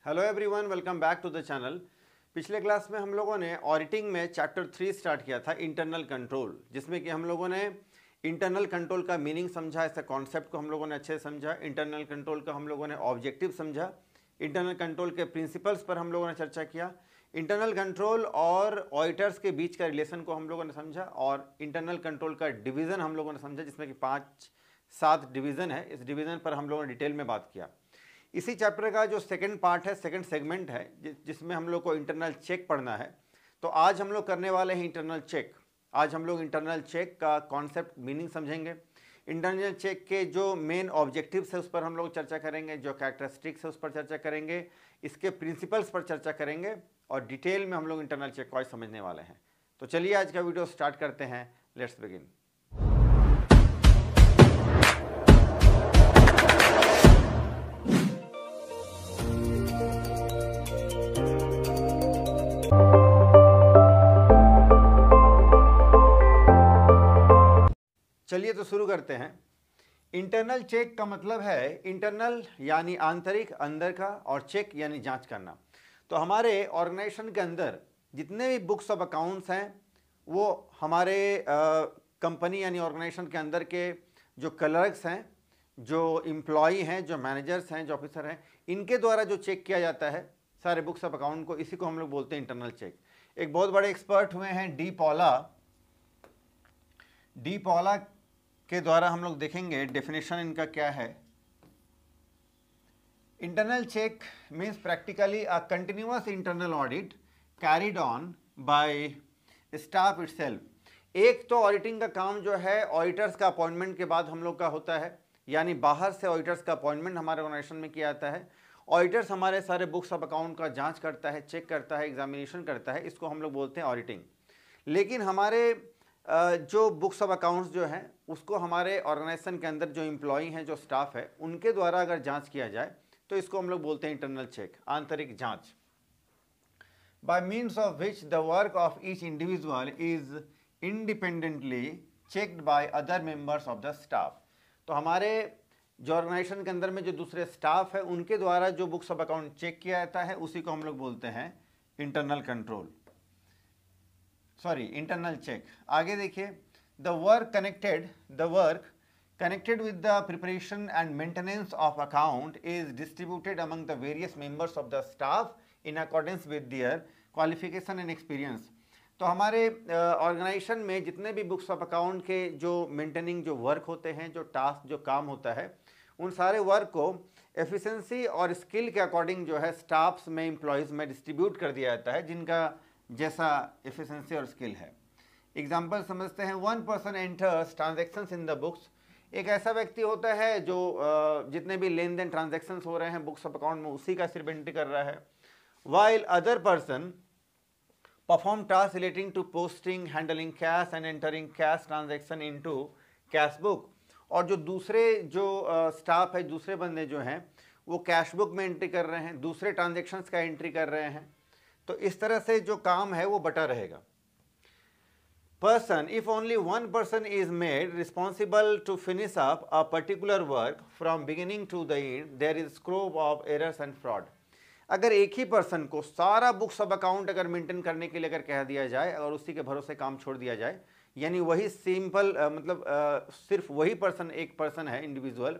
Hello everyone, welcome back to the channel. पिछले class में हम लोगों ने ऑडिटिंग में चैप्टर 3 स्टार्ट किया था, इंटरनल कंट्रोल, जिसमें कि हम लोगों ने इंटरनल कंट्रोल का मीनिंग समझा, ऐसा कॉन्सेप्ट को हम लोगों ने अच्छे से समझा। इंटरनल कंट्रोल का हम लोगों ने ऑब्जेक्टिव समझा, इंटरनल कंट्रोल के प्रिंसिपल्स पर हम लोगों ने चर्चा किया, इंटरनल कंट्रोल और ऑडिटर्स के बीच का रिलेशन को हम लोगों ने समझा, और इंटरनल कंट्रोल का डिवीज़न हम लोगों ने समझा, जिसमें कि 5-7 डिवीज़न है। इस डिवीज़न पर हम लोगों ने डिटेल में बात किया। इसी चैप्टर का जो सेकंड पार्ट है, सेकंड सेगमेंट है, जिसमें हम लोग को इंटरनल चेक पढ़ना है। तो आज हम लोग करने वाले हैं इंटरनल चेक। आज हम लोग इंटरनल चेक का कॉन्सेप्ट, मीनिंग समझेंगे। इंटरनल चेक के जो मेन ऑब्जेक्टिव्स है उस पर हम लोग चर्चा करेंगे, जो कैरेक्टरिस्टिक्स है उस पर चर्चा करेंगे, इसके प्रिंसिपल्स पर चर्चा करेंगे, और डिटेल में हम लोग इंटरनल चेक को आज समझने वाले हैं। तो चलिए आज का वीडियो स्टार्ट करते हैं। Let's begin. चलिए तो शुरू करते हैं। इंटरनल चेक का मतलब है, इंटरनल यानी आंतरिक, अंदर का, और चेक यानी जांच करना। तो हमारे ऑर्गेनाइजेशन के अंदर जितने भी बुक्स ऑफ अकाउंट्स हैं, वो हमारे कंपनी यानी ऑर्गेनाइजेशन के अंदर के जो क्लर्क्स हैं, जो एम्प्लॉई हैं, जो मैनेजर्स हैं, जो ऑफिसर हैं, इनके द्वारा जो चेक किया जाता है सारे बुक्स ऑफ अकाउंट को, इसी को हम लोग बोलते हैं इंटरनल चेक। एक बहुत बड़े एक्सपर्ट हुए हैं डी पॉला के द्वारा हम लोग देखेंगे डेफिनेशन इनका क्या है। Internal check means practically a continuous internal audit carried on by staff itself. एक तो ऑडिटिंग का काम जो है ऑडिटर्स का अपॉइंटमेंट के बाद हम लोग का होता है, यानी बाहर से ऑडिटर्स का अपॉइंटमेंट हमारे ऑर्गेनाइजेशन में किया जाता है। ऑडिटर्स हमारे सारे बुक्स ऑफ अकाउंट का जांच करता है, चेक करता है, एग्जामिनेशन करता है, इसको हम लोग बोलते हैं ऑडिटिंग। लेकिन हमारे जो बुक्स ऑफ अकाउंट्स जो हैं उसको हमारे ऑर्गेनाइजेशन के अंदर जो एम्प्लॉई हैं, जो स्टाफ है, उनके द्वारा अगर जांच किया जाए तो इसको हम लोग बोलते हैं इंटरनल चेक, आंतरिक जांच। Bye means of which the work of each individual is independently checked by other members of the staff. तो हमारे जो ऑर्गेनाइजेशन के अंदर में जो दूसरे स्टाफ है, उनके द्वारा जो बुक्स ऑफ अकाउंट चेक किया जाता है, उसी को हम लोग बोलते हैं इंटरनल कंट्रोल, इंटरनल चेक। आगे देखिए, the work connected with the preparation and maintenance of account is distributed among the various members of the staff in accordance with their qualification and experience. तो हमारे ऑर्गेनाइजेशन में जितने भी books of account के जो maintaining जो work होते हैं, जो टास्क, जो काम होता है, उन सारे वर्क को एफिशिएंसी और स्किल के अकॉर्डिंग जो है स्टाफ्स में, एम्प्लॉयज़ में डिस्ट्रीब्यूट कर दिया जाता है, जिनका जैसा एफिशिएंसी और स्किल है। एग्जाम्पल समझते हैं। 1 person enters transactions in the books. एक ऐसा व्यक्ति होता है जो जितने भी लेन देन ट्रांजेक्शन्स हो रहे हैं बुक्स ऑफ अकाउंट में, उसी का सिर्फ एंट्री कर रहा है। While other person perform task relating to posting, handling cash and entering cash transaction into cash book. और जो दूसरे जो स्टाफ है, दूसरे बंदे जो हैं, वो कैश बुक में एंट्री कर रहे हैं, दूसरे ट्रांजेक्शन्स का एंट्री कर रहे हैं। तो इस तरह से जो काम है वो बटा रहेगा। Person, if only 1 person is made responsible to finish up a particular work from beginning to the end, there is scope of errors and fraud. अगर एक ही पर्सन को सारा बुक्स ऑफ अकाउंट अगर मेंटेन करने के लिए अगर कह दिया जाए और उसी के भरोसे काम छोड़ दिया जाए, यानी वही सिंपल सिर्फ वही पर्सन, एक पर्सन है इंडिविजुअल,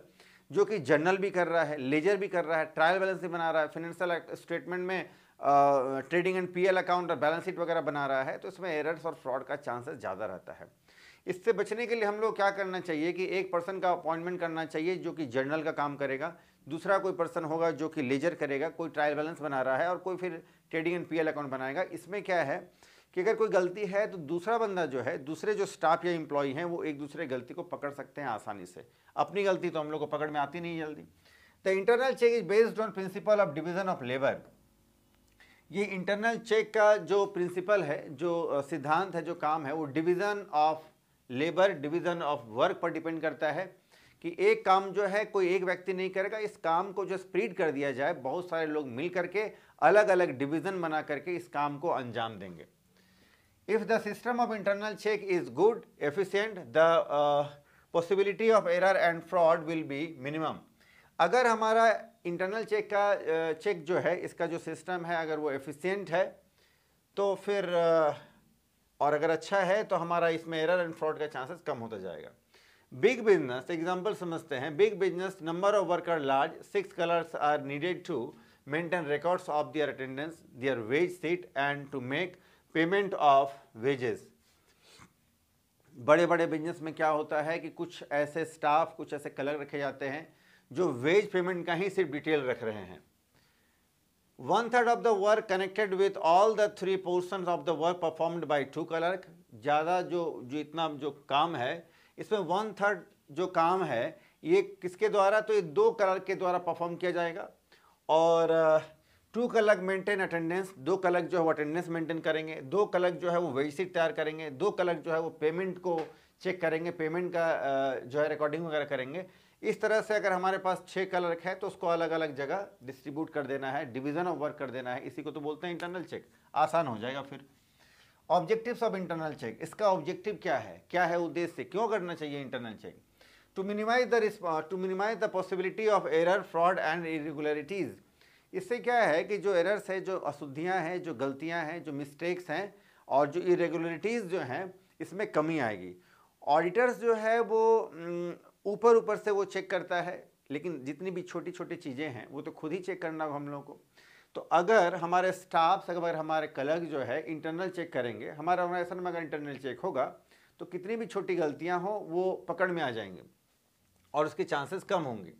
जो कि जर्नल भी कर रहा है, लेजर भी कर रहा है, ट्रायल बैलेंस भी बना रहा है, फाइनेंशियल स्टेटमेंट में ट्रेडिंग एंड पीएल अकाउंट और बैलेंस शीट वगैरह बना रहा है, तो इसमें एरर्स और फ्रॉड का चांसेस ज़्यादा रहता है। इससे बचने के लिए हम लोग क्या करना चाहिए कि एक पर्सन का अपॉइंटमेंट करना चाहिए जो कि जर्नल का काम करेगा, दूसरा कोई पर्सन होगा जो कि लेजर करेगा, कोई ट्रायल बैलेंस बना रहा है, और कोई फिर ट्रेडिंग एंड पीएल अकाउंट बनाएगा। इसमें क्या है कि अगर कोई गलती है तो दूसरा बंदा जो है, दूसरे जो स्टाफ या एम्प्लॉई हैं, वो एक दूसरे गलती को पकड़ सकते हैं आसानी से। अपनी गलती तो हम लोग को पकड़ में आती नहीं जल्दी। The internal check is based on principle of division of labour. ये इंटरनल चेक का जो प्रिंसिपल है, जो सिद्धांत है, जो काम है, वो division of labour, division of work पर डिपेंड करता है कि एक काम जो है कोई एक व्यक्ति नहीं करेगा, इस काम को जो स्प्लिट कर दिया जाए, बहुत सारे लोग मिल करके अलग अलग डिवीज़न बना करके इस काम को अंजाम देंगे। If the system of internal check is good, efficient, the possibility of error and fraud will be minimum. अगर हमारा इंटरनल चेक का चेक जो है, इसका जो सिस्टम है अगर वो एफिशिएंट है तो फिर और अगर अच्छा है तो हमारा इसमें एरर एंड फ्रॉड का चांसेस कम होता जाएगा। बिग बिजनेस एग्जांपल समझते हैं। Big business number of worker large, 6 clerks are needed to maintain records of their attendance, their wage sheet and to make payment of wages. बड़े बड़े business में क्या होता है कि कुछ ऐसे स्टाफ, कुछ ऐसे कलर रखे जाते हैं जो वेज पेमेंट का ही सिर्फ डिटेल रख रहे हैं। 1/3 of the work connected with all the 3 portions of the work performed by 2 clerk। ज़्यादा जो इतना जो काम है इसमें 1/3 जो काम है ये किसके द्वारा, तो ये 2 क्लर्क के द्वारा परफॉर्म किया जाएगा। और 2 क्लर्क मेंटेन अटेंडेंस, 2 क्लर्क जो है वो अटेंडेंस मेंटेन करेंगे, 2 क्लर्क जो है वो वेज शीट तैयार करेंगे, 2 क्लर्क जो है वो पेमेंट को चेक करेंगे, पेमेंट का जो है रिकॉर्डिंग वगैरह करेंगे। इस तरह से अगर हमारे पास 6 क्लर्क है तो उसको अलग अलग जगह डिस्ट्रीब्यूट कर देना है, डिवीजन ऑफ वर्क कर देना है। इसी को तो बोलते हैं इंटरनल चेक। आसान हो जाएगा फिर। ऑब्जेक्टिव्स ऑफ इंटरनल चेक, इसका ऑब्जेक्टिव क्या है उद्देश्य, क्यों करना चाहिए internal check? To minimise the possibility of error, fraud and irregularities. इससे क्या है कि जो एरर्स है, जो अशुद्धियाँ हैं, जो गलतियाँ हैं, जो मिस्टेक्स हैं और जो इरेगुलरिटीज़ जो हैं इसमें कमी आएगी। ऑडिटर्स जो है वो ऊपर से वो चेक करता है, लेकिन जितनी भी छोटी छोटी चीज़ें हैं वो तो खुद ही चेक करना होगा हम लोगों को। तो अगर हमारे स्टाफ्स, अगर हमारे क्लर्क जो है इंटरनल चेक करेंगे, हमारे ऑर्गेनाइजेशन में अगर इंटरनल चेक होगा तो कितनी भी छोटी गलतियां हो वो पकड़ में आ जाएंगे और उसके चांसेस कम होंगे।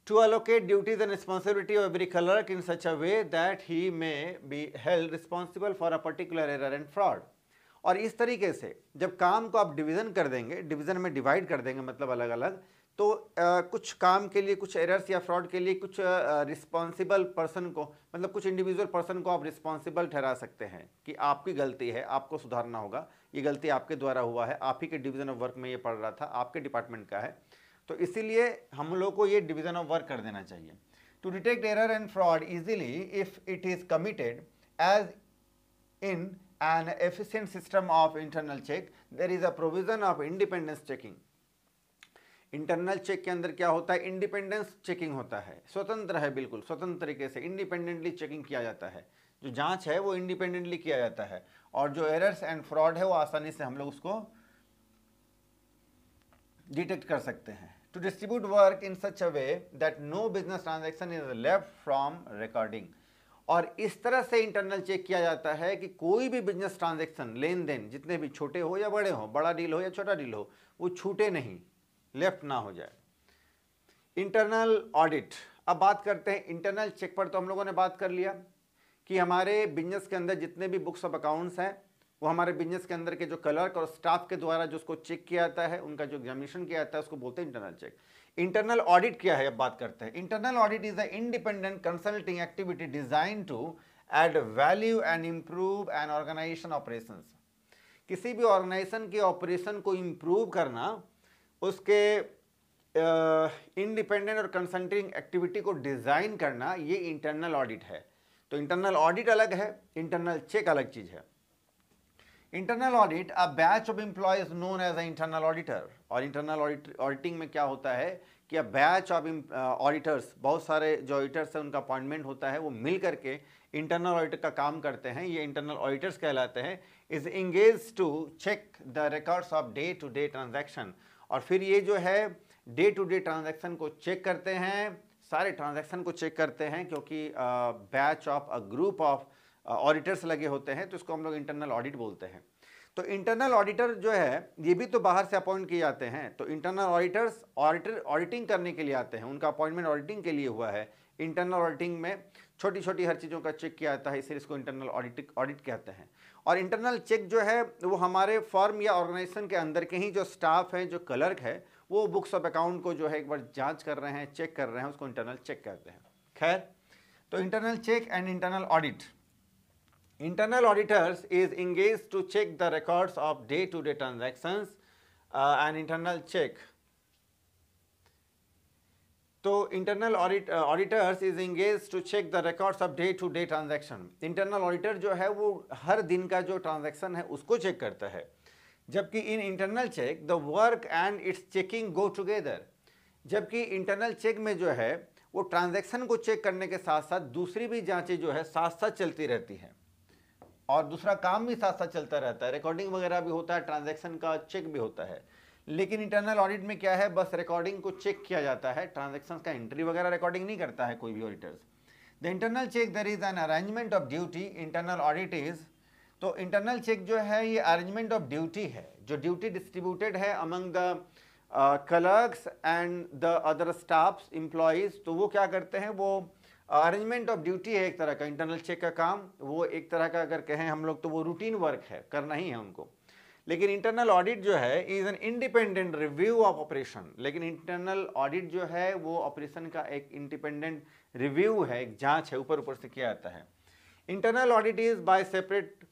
To allocate duties and responsibility of every clerk in such a way that he may be held responsible for a particular error and fraud. और इस तरीके से जब काम को आप डिवीज़न कर देंगे, डिवीज़न में डिवाइड कर देंगे मतलब अलग अलग, तो कुछ काम के लिए, कुछ एरर्स या फ्रॉड के लिए कुछ रिस्पॉन्सिबल पर्सन को, मतलब कुछ इंडिविजुअल पर्सन को आप रिस्पॉन्सिबल ठहरा सकते हैं कि आपकी गलती है, आपको सुधारना होगा, ये गलती आपके द्वारा हुआ है, आप ही के डिवीज़न ऑफ वर्क में ये पड़ रहा था, आपके डिपार्टमेंट का है, तो इसीलिए हम लोग को ये डिवीज़न ऑफ वर्क कर देना चाहिए। To detect error and fraud easily if it is committed as in an efficient system of internal check, there is a provision of independence checking। Internal check के अंदर क्या होता है, इंडिपेंडेंस चेकिंग होता है, स्वतंत्र है, बिल्कुल स्वतंत्र तरीके से इंडिपेंडेंटली चेकिंग किया जाता है। जो जांच है वो इंडिपेंडेंटली किया जाता है और जो एरर्स एंड फ्रॉड है वो आसानी से हम लोग उसको डिटेक्ट कर सकते हैं। To distribute work in such a way that no business transaction is left from recording. और इस तरह से इंटरनल चेक किया जाता है कि कोई भी बिजनेस ट्रांजैक्शन, लेन देन, जितने भी छोटे हो या बड़े हो, बड़ा डील हो या छोटा डील हो, वो छूटे नहीं, लेफ्ट ना हो जाए। इंटरनल ऑडिट, अब बात करते हैं इंटरनल चेक पर। तो हम लोगों ने बात कर लिया कि हमारे बिजनेस के अंदर जितने भी बुक्स ऑफ अकाउंट्स हैं वो हमारे बिजनेस के अंदर के जो क्लर्क और स्टाफ के द्वारा जो उसको चेक किया जाता है, उनका जो एग्जामिनेशन किया जाता है, उसको बोलते हैं इंटरनल चेक। इंटरनल ऑडिट क्या है, अब बात करते हैं। Internal audit is the independent consulting activity design to add value and improve an organisation operations. किसी भी ऑर्गेनाइजेशन के ऑपरेशन को इंप्रूव करना, उसके इंडिपेंडेंट और कंसल्टिंग एक्टिविटी को डिजाइन करना, ये इंटरनल ऑडिट है। तो इंटरनल ऑडिट अलग है, इंटरनल चेक अलग चीज है। Internal audit, a batch of employees known as a internal auditor. और इंटरनल ऑडिटिंग में क्या होता है कि अ बैच ऑफ ऑडिटर्स, बहुत सारे जो ऑडिटर्स हैं उनका अपॉइंटमेंट होता है, वो मिल करके इंटरनल ऑडिट का काम करते हैं, ये इंटरनल ऑडिटर्स कहलाते हैं। Is engage to check the records of day to day transaction. और फिर ये जो है डे टू डे ट्रांजैक्शन को चेक करते हैं, सारे ट्रांजैक्शन को चेक करते हैं, क्योंकि batch of a group of auditors लगे होते हैं, तो इसको हम लोग इंटरनल ऑडिट बोलते हैं। तो इंटरनल ऑडिटर जो है ये भी तो बाहर से अपॉइंट किए जाते हैं। तो इंटरनल ऑडिटर्स ऑडिटिंग करने के लिए आते हैं, उनका अपॉइंटमेंट ऑडिटिंग के लिए हुआ है। इंटरनल ऑडिटिंग में छोटी छोटी हर चीज़ों का चेक किया जाता है, इसलिए इसको इंटरनल ऑडिट कहते हैं। और इंटरनल चेक जो है वो हमारे फर्म या ऑर्गेनाइजेशन के अंदर के ही जो स्टाफ है, जो क्लर्क है, वो बुक्स ऑफ अकाउंट को जो है एक बार जांच कर रहे हैं, चेक कर रहे हैं, उसको इंटरनल चेक कहते हैं। खैर, तो internal check and internal audit. Internal auditors is engaged to check the records of day-to-day transactions and internal check. तो internal auditors is engaged to check the records of day-to-day transaction. Internal auditor जो है वो हर दिन का जो transaction है उसको check करता है, जबकि in internal check the work and its checking go together. जबकि इंटरनल चेक में जो है वो ट्रांजैक्शन को चेक करने के साथ साथ दूसरी भी जांचें जो है साथ साथ चलती रहती हैं और दूसरा काम भी साथ साथ चलता रहता है, रिकॉर्डिंग वगैरह भी होता है, ट्रांजैक्शन का चेक भी होता है। लेकिन इंटरनल ऑडिट में क्या है, बस रिकॉर्डिंग को चेक किया जाता है, ट्रांजैक्शंस का एंट्री वगैरह रिकॉर्डिंग नहीं करता है कोई भी auditors. The internal check there is an arrangement of duty, internal audit is, तो इंटरनल चेक जो है ये अरेंजमेंट ऑफ ड्यूटी है, जो ड्यूटी डिस्ट्रीब्यूटेड है among the clerks and the other staffs employees. तो वो क्या करते हैं, वो अरेंजमेंट ऑफ ड्यूटी है एक तरह का, इंटरनल चेक का काम वो एक तरह का अगर कहें हम लोग तो वो रूटीन वर्क है, करना ही है उनको। लेकिन इंटरनल ऑडिट जो है is an independent review of operation, लेकिन इंटरनल ऑडिट जो है वो ऑपरेशन का एक इंडिपेंडेंट रिव्यू है, एक जांच है, ऊपर ऊपर से किया जाता है। Internal audit is by separate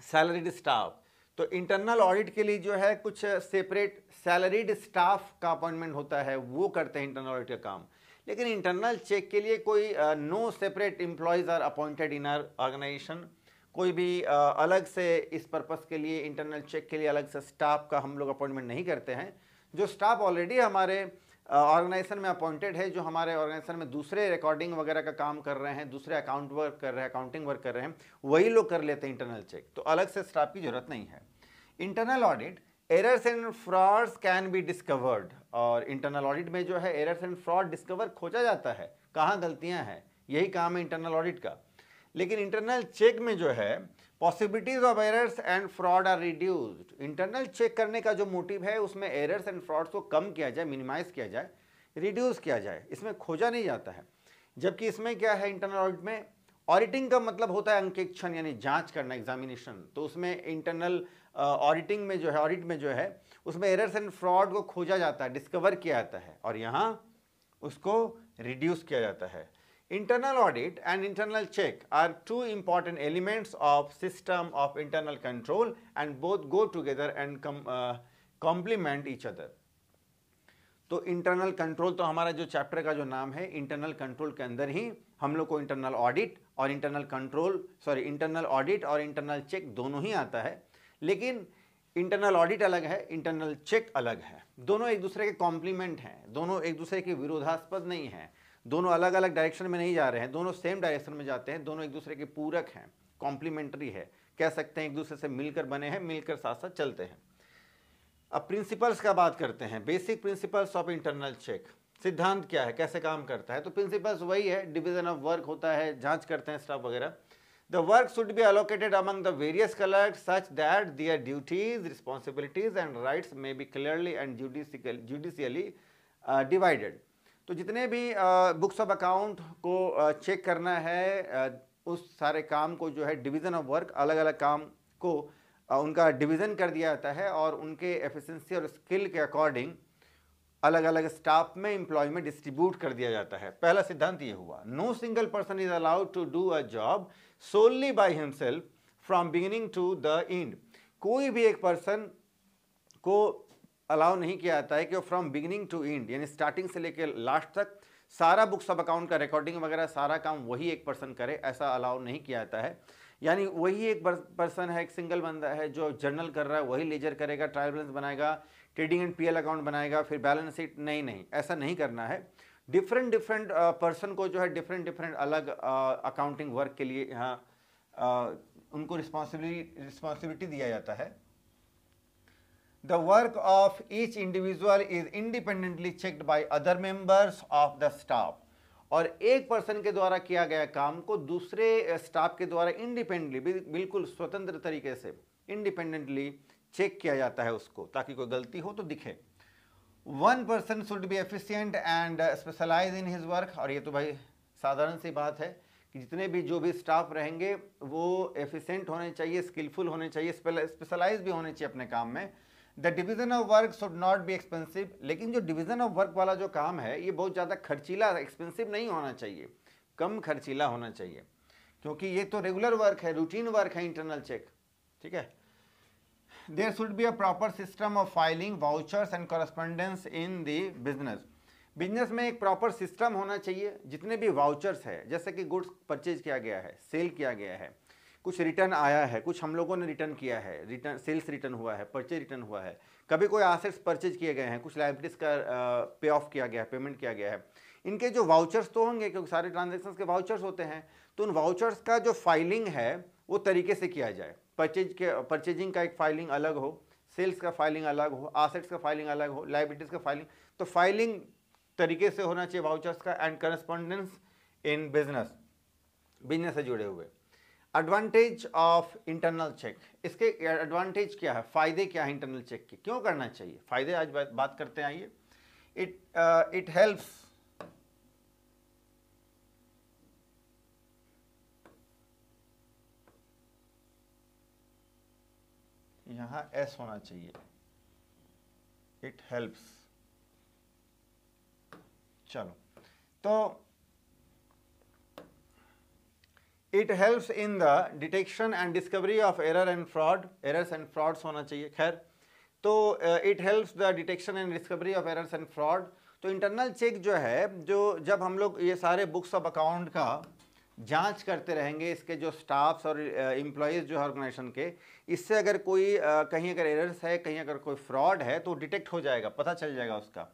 salaried staff, तो इंटरनल ऑडिट के लिए जो है कुछ सेपरेट सैलरीड स्टाफ का अपॉइंटमेंट होता है, वो करते हैं इंटरनल ऑडिट का काम। लेकिन इंटरनल चेक के लिए कोई no separate employees are appointed in our organisation, कोई भी अलग से इस पर्पस के लिए इंटरनल चेक के लिए अलग से स्टाफ का हम लोग अपॉइंटमेंट नहीं करते हैं। जो स्टाफ ऑलरेडी हमारे ऑर्गेनाइजेशन में अपॉइंटेड है, जो हमारे ऑर्गेनाइजेशन में दूसरे रिकॉर्डिंग वगैरह का काम कर रहे हैं, दूसरे अकाउंट वर्क कर रहे हैं, अकाउंटिंग वर्क कर रहे हैं, वही लोग कर लेते हैं इंटरनल चेक, तो अलग से स्टाफ की जरूरत नहीं है। Internal audit errors and frauds can be discovered, और इंटरनल ऑडिट में जो है एरर्स एंड फ्रॉड डिस्कवर खोजा जाता है, कहाँ गलतियाँ हैं, यही काम है इंटरनल ऑडिट का। लेकिन इंटरनल चेक में जो है possibilities of errors and fraud are reduced. Internal check करने का जो मोटिव है उसमें एरर्स एंड फ्रॉड्स को कम किया जाए, मिनिमाइज किया जाए, रिड्यूस किया जाए, इसमें खोजा नहीं जाता है। जबकि इसमें क्या है, इंटरनल ऑडिट में ऑडिटिंग का मतलब होता है अंकेक्षण यानी जांच करना, एग्जामिनेशन, तो उसमें इंटरनल ऑडिटिंग में जो है, ऑडिट में जो है उसमें एरर्स एंड फ्रॉड को खोजा जाता है, डिस्कवर किया जाता है, और यहाँ उसको रिड्यूस किया जाता है। Internal audit and internal check are two important elements of system of internal control and both go together and complement each other. तो इंटरनल कंट्रोल तो हमारा जो चैप्टर का जो नाम है, इंटरनल कंट्रोल के अंदर ही हम लोग को इंटरनल ऑडिट और इंटरनल ऑडिट और इंटरनल चेक दोनों ही आता है। लेकिन इंटरनल ऑडिट अलग है, इंटरनल चेक अलग है, दोनों एक दूसरे के कॉम्प्लीमेंट हैं, दोनों एक दूसरे के विरोधास्पद नहीं हैं, दोनों अलग अलग डायरेक्शन में नहीं जा रहे हैं, दोनों सेम डायरेक्शन में जाते हैं, दोनों एक दूसरे के पूरक हैं, कॉम्प्लीमेंट्री है, कह सकते हैं एक दूसरे से मिलकर बने हैं, मिलकर साथ साथ चलते हैं। अब प्रिंसिपल्स का बात करते हैं, basic principles of internal check, सिद्धांत क्या है, कैसे काम करता है। तो प्रिंसिपल्स वही है, डिवीजन ऑफ वर्क होता है, जांच करते हैं स्टाफ वगैरह। The work should be allocated among the various clerks such that their duties, responsibilities and rights may be clearly and judicially divided. तो जितने भी बुक्स ऑफ अकाउंट को चेक करना है, उस सारे काम को जो है डिवीज़न ऑफ वर्क, अलग अलग काम को उनका डिवीज़न कर दिया जाता है और उनके एफिशिएंसी और स्किल के अकॉर्डिंग अलग अलग स्टाफ में, एम्प्लॉय में डिस्ट्रीब्यूट कर दिया जाता है। पहला सिद्धांत ये हुआ, no single person is allowed to do a job solely by himself from beginning to the end. कोई भी एक पर्सन को अलाउ नहीं किया जाता है कि वो फ्रॉम बिगिनिंग टू एंड यानी स्टार्टिंग से लेकर लास्ट तक सारा बुक्स ऑफ अकाउंट का रिकॉर्डिंग वगैरह सारा काम वही एक पर्सन करे, ऐसा अलाउ नहीं किया जाता है। यानी वही एक पर्सन है, एक सिंगल बंदा है जो जर्नल कर रहा है, वही लेजर करेगा, ट्रायल बैलेंस बनाएगा, ट्रेडिंग एंड पीएल अकाउंट बनाएगा, फिर बैलेंस शीट, नहीं, ऐसा नहीं करना है। डिफरेंट पर्सन को जो है डिफरेंट अलग अकाउंटिंग वर्क के लिए यहाँ उनको रिस्पॉन्सिबिलिटी दिया जाता है। The work of each individual is independently checked by other members of the staff. और एक पर्सन के द्वारा किया गया काम को दूसरे स्टाफ के द्वारा इंडिपेंडेंटली, बिल्कुल स्वतंत्र तरीके से इंडिपेंडेंटली चेक किया जाता है उसको, ताकि कोई गलती हो तो दिखे। One person should be efficient and specialise in his work, और ये तो भाई साधारण सी बात है कि जितने भी जो भी स्टाफ रहेंगे वो एफिशिएंट होने चाहिए, स्किलफुल होने चाहिए, स्पेशलाइज भी होने चाहिए अपने काम में। The division of work should not be expensive, लेकिन जो डिवीजन ऑफ वर्क वाला जो काम है ये बहुत ज़्यादा खर्चीला, एक्सपेंसिव नहीं होना चाहिए, कम खर्चीला होना चाहिए, क्योंकि ये तो रेगुलर वर्क है, रूटीन वर्क है इंटरनल चेक, ठीक है। There should be a proper system of filing vouchers and correspondence in the business में एक प्रॉपर सिस्टम होना चाहिए। जितने भी वाउचर्स है, जैसे कि गुड्स परचेज किया गया है, सेल किया गया है, कुछ रिटर्न आया है, कुछ हम लोगों ने रिटर्न किया है, रिटर्न सेल्स रिटर्न हुआ है, परचेज रिटर्न हुआ है, कभी कोई एसेट्स परचेज किए गए हैं, कुछ लायबिलिटीज का पे ऑफ किया गया है, पेमेंट किया गया है, इनके जो वाउचर्स तो होंगे, क्योंकि सारे ट्रांजेक्शन्स के वाउचर्स होते हैं, तो उन वाउचर्स का जो फाइलिंग है वो तरीके से किया जाए। परचेजिंग का एक फाइलिंग अलग हो, सेल्स का फाइलिंग अलग हो, एसेट्स का फाइलिंग अलग हो, लायबिलिटीज का फाइलिंग, तो फाइलिंग तरीके से होना चाहिए वाउचर्स का। एंड करस्पॉन्डेंस इन बिजनेस से जुड़े हुए। एडवांटेज ऑफ इंटरनल चेक, इसके एडवांटेज क्या है, फायदे क्या है इंटरनल चेक के, क्यों करना चाहिए, फायदे आज बात करते हैं। आइए, इट हेल्प्स यहां एस होना चाहिए, इट हेल्प्स। चलो, तो it helps in the detection and discovery of errors and frauds होना चाहिए। खैर, तो it helps the detection and discovery of errors and fraud. तो इंटरनल चेक जो है, जो जब हम लोग ये सारे बुक्स ऑफ अकाउंट का जांच करते रहेंगे, इसके जो स्टाफ्स और एम्प्लॉयज़ जो है ऑर्गेनाइजेशन के, इससे अगर कोई कहीं अगर एरर्स है, कहीं अगर कोई फ्रॉड है तो डिटेक्ट हो जाएगा, पता चल जाएगा उसका।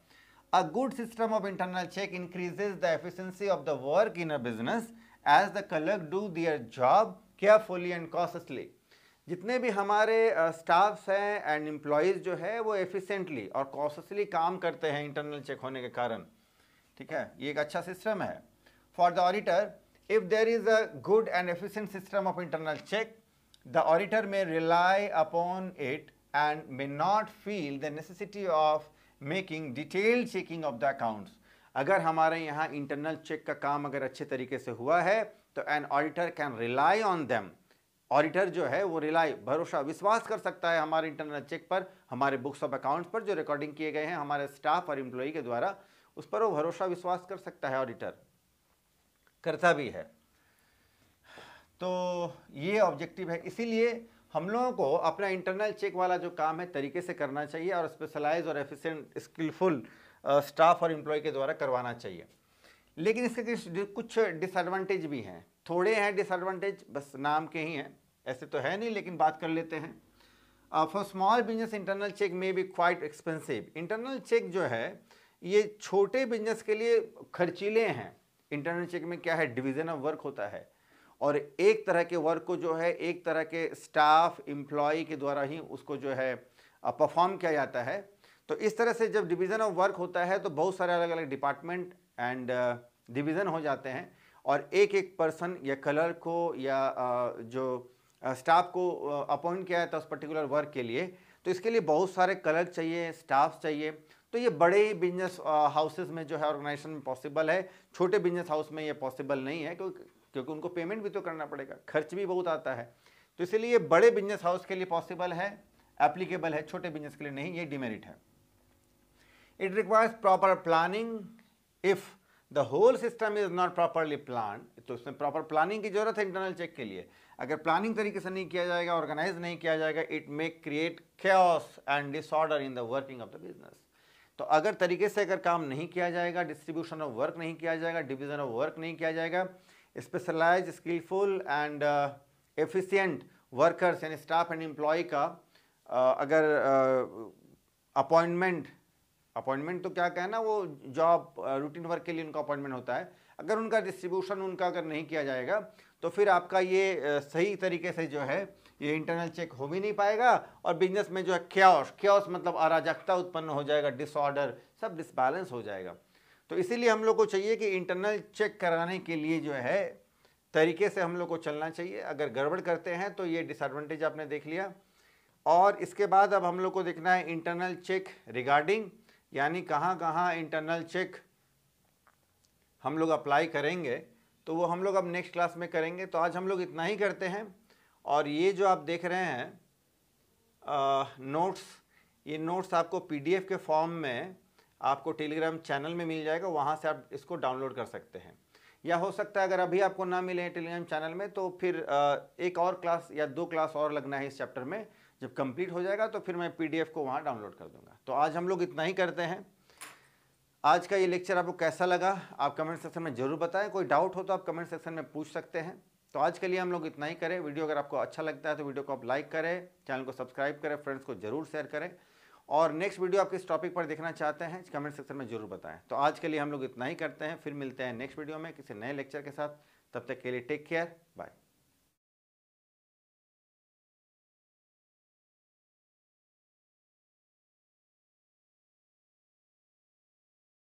A good system of internal check increases the efficiency of the work in a business as the clerk do their job carefully and cautiously. जितने भी हमारे स्टाफ्स हैं एंड एम्प्लॉयज़ जो है वो एफिशिएंटली और कॉशियसली काम करते हैं इंटरनल चेक होने के कारण। ठीक है, ये एक अच्छा सिस्टम है। For the auditor, if there is a good and efficient system of internal check, the auditor may rely upon it and may not feel the necessity of making detailed checking of the accounts. अगर हमारे यहाँ internal check का काम अगर अच्छे तरीके से हुआ है तो an auditor can rely on them. Auditor जो है वो भरोसा विश्वास कर सकता है हमारे इंटरनल चेक पर, हमारे बुक्स ऑफ अकाउंट्स पर जो रिकॉर्डिंग किए गए हैं हमारे स्टाफ और एम्प्लॉई के द्वारा, उस पर वो भरोसा विश्वास कर सकता है, ऑडिटर करता भी है। तो ये ऑब्जेक्टिव है, इसीलिए हम लोगों को अपना इंटरनल चेक वाला जो काम है तरीके से करना चाहिए और स्पेशलाइज और एफिशिएंट स्किलफुल स्टाफ और एम्प्लॉय के द्वारा करवाना चाहिए। लेकिन इसके कुछ डिसएडवांटेज भी हैं, थोड़े हैं डिसएडवांटेज, बस नाम के ही हैं, ऐसे तो है नहीं, लेकिन बात कर लेते हैं। For small business internal check may be quite expensive. Internal check जो है ये छोटे बिजनेस के लिए खर्चीले हैं। इंटरनल चेक में क्या है, डिवीजन ऑफ वर्क होता है और एक तरह के वर्क को जो है एक तरह के स्टाफ एम्प्लॉय के द्वारा ही उसको जो है परफॉर्म किया जाता है। तो इस तरह से जब डिवीज़न ऑफ वर्क होता है तो बहुत सारे अलग अलग डिपार्टमेंट एंड डिवीज़न हो जाते हैं और एक एक पर्सन या क्लर्क को या जो स्टाफ को अपॉइंट किया जाता है उस पर्टिकुलर वर्क के लिए। तो इसके लिए बहुत सारे क्लर्क चाहिए, स्टाफ चाहिए। तो ये बड़े बिजनेस हाउसेस में जो है ऑर्गेनाइजेशन में पॉसिबल है, छोटे बिजनेस हाउस में ये पॉसिबल नहीं है, क्योंकि उनको पेमेंट भी तो करना पड़ेगा, खर्च भी बहुत आता है। तो इसलिए ये बड़े बिजनेस हाउस के लिए पॉसिबल है, एप्लीकेबल है, छोटे बिजनेस के लिए नहीं, ये डिमेरिट है। It requires proper planning if the whole system is not properly plan. तो इसमें प्रॉपर प्लानिंग की जरूरत है इंटरनल चेक के लिए। अगर प्लानिंग तरीके से नहीं किया जाएगा, ऑर्गेनाइज नहीं किया जाएगा, it may create chaos and disorder in the working of the business. तो अगर तरीके से अगर काम नहीं किया जाएगा, डिस्ट्रीब्यूशन ऑफ वर्क नहीं किया जाएगा, डिवीजन ऑफ वर्क नहीं किया जाएगा, specialise skilful and efficient workers यानी स्टाफ एंड एम्प्लॉय का अगर अपॉइंटमेंट तो क्या कहना, वो जॉब रूटीन वर्क के लिए उनका अपॉइंटमेंट होता है, अगर उनका डिस्ट्रीब्यूशन उनका अगर नहीं किया जाएगा तो फिर आपका ये सही तरीके से जो है ये इंटरनल चेक हो भी नहीं पाएगा और बिजनेस में जो है chaos मतलब अराजकता उत्पन्न हो जाएगा, डिसऑर्डर, सब डिसबैलेंस हो जाएगा। तो इसीलिए हम लोग को चाहिए कि इंटरनल चेक कराने के लिए जो है तरीके से हम लोग को चलना चाहिए। अगर गड़बड़ करते हैं तो ये डिसएडवांटेज आपने देख लिया। और इसके बाद अब हम लोग को देखना है इंटरनल चेक रिगार्डिंग, यानी कहाँ कहाँ इंटरनल चेक हम लोग अप्लाई करेंगे, तो वो हम लोग अब नेक्स्ट क्लास में करेंगे। तो आज हम लोग इतना ही करते हैं। और ये जो आप देख रहे हैं नोट्स, ये नोट्स आपको PDF के फॉर्म में आपको टेलीग्राम चैनल में मिल जाएगा, वहाँ से आप इसको डाउनलोड कर सकते हैं। या हो सकता है अगर अभी आपको ना मिले टेलीग्राम चैनल में तो फिर एक और क्लास या 2 क्लास और लगना है इस चैप्टर में, जब कंप्लीट हो जाएगा तो फिर मैं PDF को वहाँ डाउनलोड कर दूंगा। तो आज हम लोग इतना ही करते हैं। आज का ये लेक्चर आपको कैसा लगा आप कमेंट सेक्शन में जरूर बताएं। कोई डाउट हो तो आप कमेंट सेक्शन में पूछ सकते हैं। तो आज के लिए हम लोग इतना ही करें। वीडियो अगर आपको अच्छा लगता है तो वीडियो को आप लाइक करें, चैनल को सब्सक्राइब करें, फ्रेंड्स को जरूर शेयर करें और नेक्स्ट वीडियो आप किस टॉपिक पर देखना चाहते हैं कमेंट सेक्शन में जरूर बताएं। तो आज के लिए हम लोग इतना ही करते हैं, फिर मिलते हैं नेक्स्ट वीडियो में किसी नए लेक्चर के साथ। तब तक के लिए टेक केयर, बाय।